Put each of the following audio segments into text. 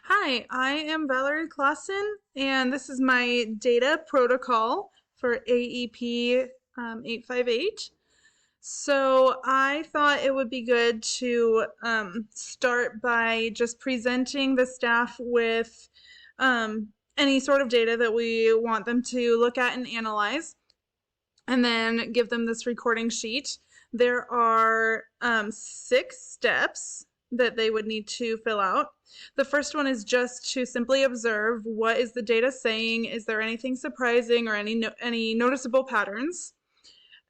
Hi, I am Valerie Clausen, and this is my data protocol for AEP 858. So I thought it would be good to start by just presenting the staff with any sort of data that we want them to look at and analyze, and then give them this recording sheet. There are 6 steps that they would need to fill out. The first one is just to simply observe what is the data saying. Is there anything surprising or any noticeable patterns?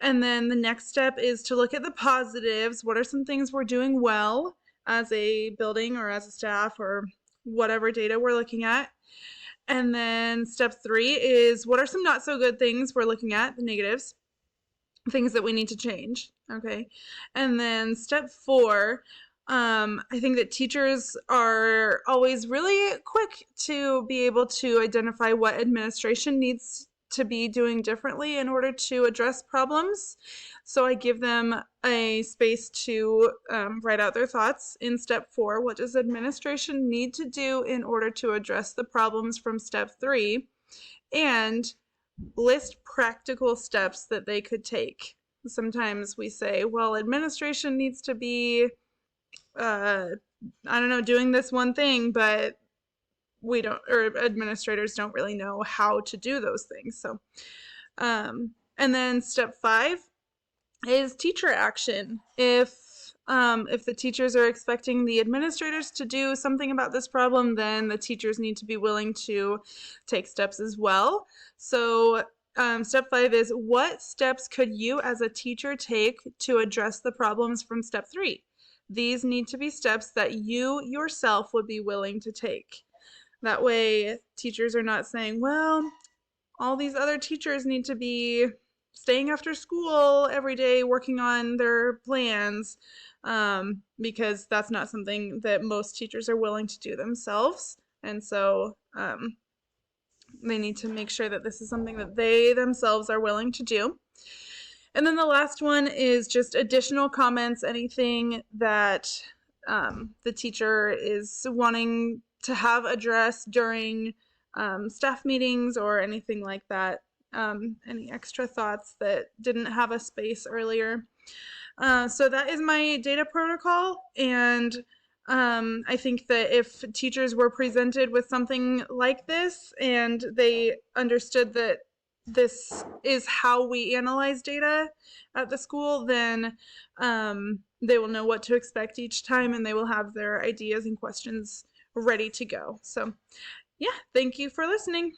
And then the next step is to look at the positives. What are some things we're doing well as a building or as a staff or whatever data we're looking at? And then step 3 is what are some not so good things we're looking at, the negatives, things that we need to change. Okay. And then step 4, I think that teachers are always really quick to be able to identify what administration needs to be doing differently in order to address problems. So I give them a space to write out their thoughts in step 4. What does administration need to do in order to address the problems from step 3? And list practical steps that they could take. Sometimes we say, well, administration needs to be, I don't know, doing this one thing, but we don't, or administrators don't really know how to do those things. So, and then step 5 is teacher action. If the teachers are expecting the administrators to do something about this problem, then the teachers need to be willing to take steps as well. So step 5 is what steps could you as a teacher take to address the problems from step 3? These need to be steps that you yourself would be willing to take. That way teachers are not saying, well, all these other teachers need to be staying after school every day working on their plans, because that's not something that most teachers are willing to do themselves. And so they need to make sure that this is something that they themselves are willing to do. And then the last one is just additional comments, anything that the teacher is wanting to have addressed during staff meetings or anything like that. Any extra thoughts that didn't have a space earlier. So that is my data protocol, and I think that if teachers were presented with something like this and they understood that this is how we analyze data at the school, then they will know what to expect each time, and they will have their ideas and questions ready to go. So yeah, thank you for listening.